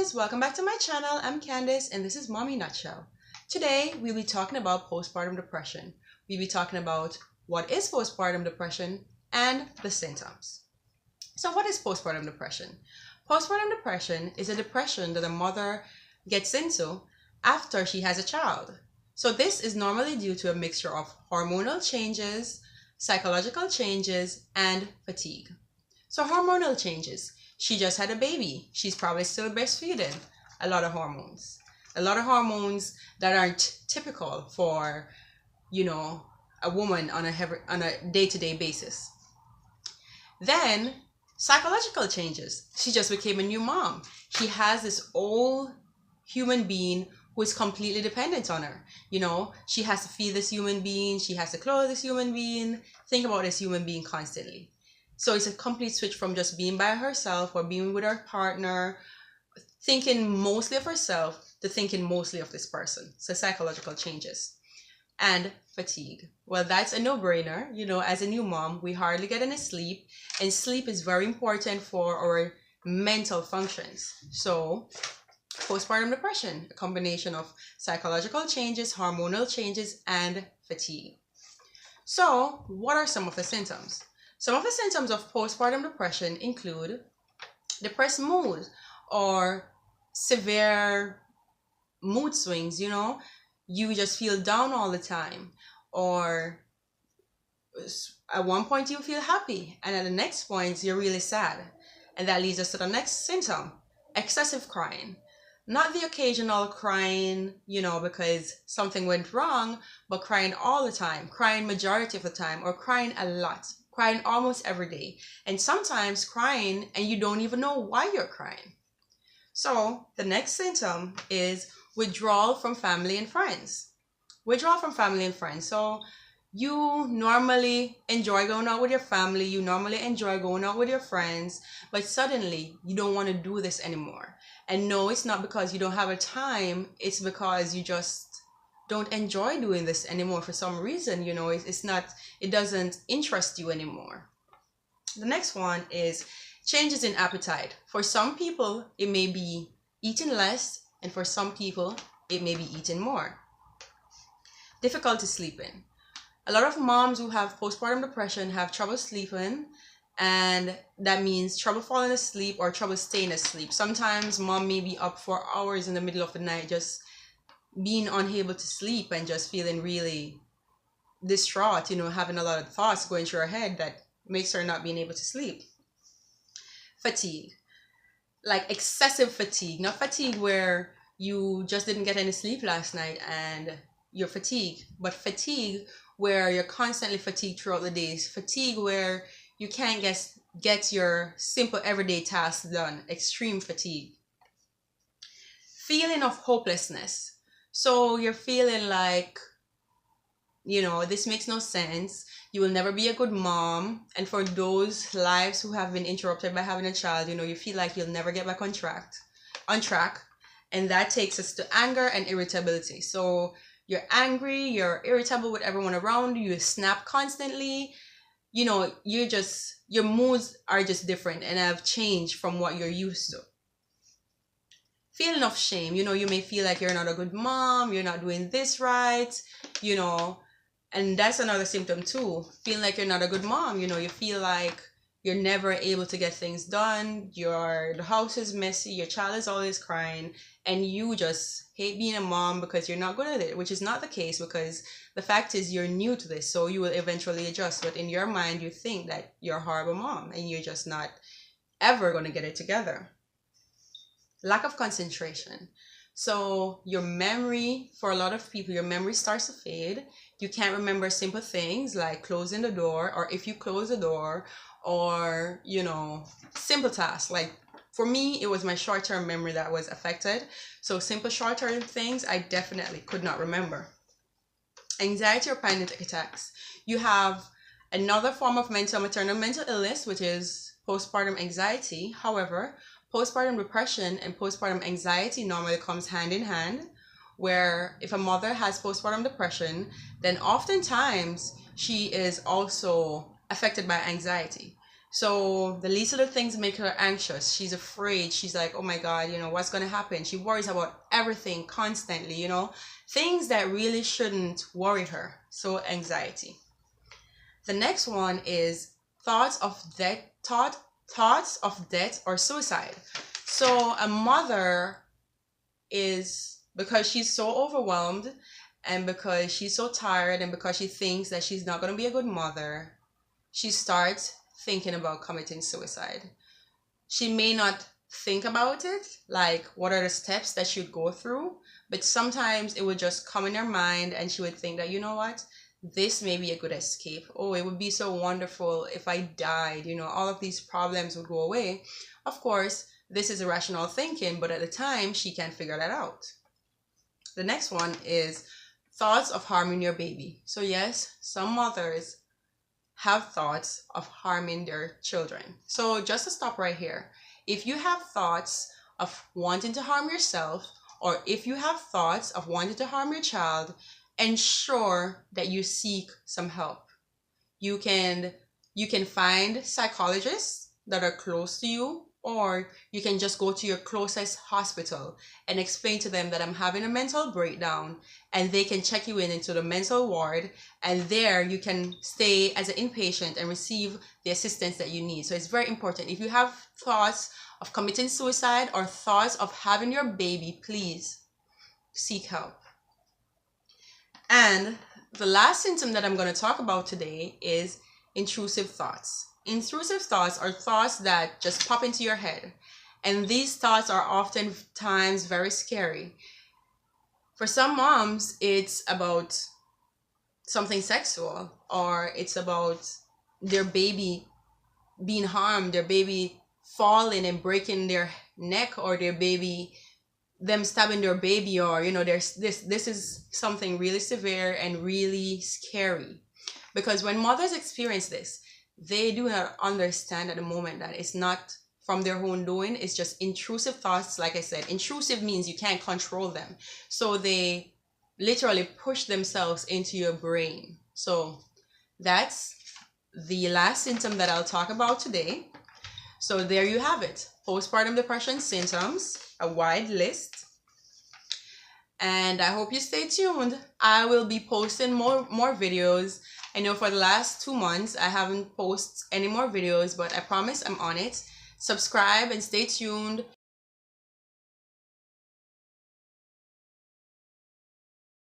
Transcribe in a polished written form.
guys, welcome back to my channel. I'm Candice and this is Mommy Nutshell. Today we'll be talking about postpartum depression. We'll be talking about what is postpartum depression and the symptoms. So what is postpartum depression? Postpartum depression is a depression that a mother gets into after she has a child. So this is normally due to a mixture of hormonal changes, psychological changes, and fatigue. So hormonal changes. She just had a baby. She's probably still breastfeeding. A lot of hormones. A lot of hormones that aren't typical for, a woman on a day-to-day basis. Then psychological changes. She just became a new mom. She has this old human being who is completely dependent on her. She has to feed this human being. She has to clothe this human being. Think about this human being constantly. So it's a complete switch from just being by herself or being with her partner, thinking mostly of herself to thinking mostly of this person. So psychological changes. And fatigue. Well, that's a no-brainer. As a new mom, we hardly get any sleep. And sleep is very important for our mental functions. So postpartum depression, a combination of psychological changes, hormonal changes, and fatigue. So what are some of the symptoms? Some of the symptoms of postpartum depression include depressed mood or severe mood swings, you just feel down all the time, or at one point you feel happy and at the next point you're really sad. And that leads us to the next symptom, excessive crying. Not the occasional crying, because something went wrong, but crying all the time, crying majority of the time, or crying a lot. Crying almost every day, and sometimes crying and you don't even know why you're crying. So the next symptom is withdrawal from family and friends. Withdrawal from family and friends. So you normally enjoy going out with your family, you normally enjoy going out with your friends, but suddenly you don't want to do this anymore. And no, it's not because you don't have a time, it's because you just don't enjoy doing this anymore for some reason. It doesn't interest you anymore. The next one is changes in appetite. For some people, it may be eating less, and for some people, it may be eating more. Difficulty sleeping. A lot of moms who have postpartum depression have trouble sleeping, and that means trouble falling asleep or trouble staying asleep. Sometimes mom may be up for hours in the middle of the night just being unable to sleep and just feeling really distraught, having a lot of thoughts going through her head that makes her not being able to sleep. Fatigue, like excessive fatigue, not fatigue where you just didn't get any sleep last night and you're fatigued, but fatigue where you're constantly fatigued throughout the days, fatigue where you can't get your simple everyday tasks done, extreme fatigue. Feeling of hopelessness. So you're feeling like, this makes no sense. You will never be a good mom. And for those lives who have been interrupted by having a child, you feel like you'll never get back on track. And that takes us to anger and irritability. So you're angry, you're irritable with everyone around you, you snap constantly. Your moods are just different and have changed from what you're used to. Feeling of shame, you may feel like you're not a good mom, you're not doing this right, and that's another symptom too. Feeling like you're not a good mom, you feel like you're never able to get things done, the house is messy, your child is always crying, and you just hate being a mom because you're not good at it, which is not the case, because the fact is you're new to this, so you will eventually adjust, but in your mind you think that you're a horrible mom and you're just not ever going to get it together. Lack of concentration. So your memory, for a lot of people, your memory starts to fade. You can't remember simple things like closing the door, or if you close the door, or, simple tasks. Like for me, it was my short-term memory that was affected. So simple short-term things, I definitely could not remember. Anxiety or panic attacks. You have another form of maternal mental illness, which is postpartum anxiety. However, postpartum depression and postpartum anxiety normally comes hand in hand, where if a mother has postpartum depression, then oftentimes she is also affected by anxiety. So the least little things make her anxious. She's afraid. She's like, oh my God, what's going to happen? She worries about everything constantly, things that really shouldn't worry her. So anxiety. The next one is thoughts of death or suicide. So a mother is, because she's so overwhelmed and because she's so tired and because she thinks that she's not going to be a good mother, she starts thinking about committing suicide. She may not think about it, like what are the steps that she'd go through, but sometimes it would just come in her mind and she would think that, you know what, this may be a good escape. Oh, it would be so wonderful if I died, all of these problems would go away. Of course, this is irrational thinking, but at the time, she can't figure that out. The next one is thoughts of harming your baby. So yes, some mothers have thoughts of harming their children. So just to stop right here, if you have thoughts of wanting to harm yourself, or if you have thoughts of wanting to harm your child, ensure that you seek some help. You can find psychologists that are close to you, or you can just go to your closest hospital and explain to them that I'm having a mental breakdown, and they can check you into the mental ward, and there you can stay as an inpatient and receive the assistance that you need. So it's very important. If you have thoughts of committing suicide or thoughts of having your baby, please seek help. And the last symptom that I'm going to talk about today is intrusive thoughts. Intrusive thoughts are thoughts that just pop into your head. And these thoughts are oftentimes very scary. For some moms, it's about something sexual, or it's about their baby being harmed, their baby falling and breaking their neck, or them stabbing their baby, or there's this is something really severe and really scary. Because when mothers experience this, they do not understand at the moment that it's not from their own doing. It's just intrusive thoughts. Like I said, intrusive means you can't control them, so they literally push themselves into your brain. So that's the last symptom that I'll talk about today. So there you have it, postpartum depression symptoms, a wide list. And I hope you stay tuned. I will be posting more videos. I know for the last 2 months I haven't posted any more videos, but I promise I'm on it. Subscribe and stay tuned.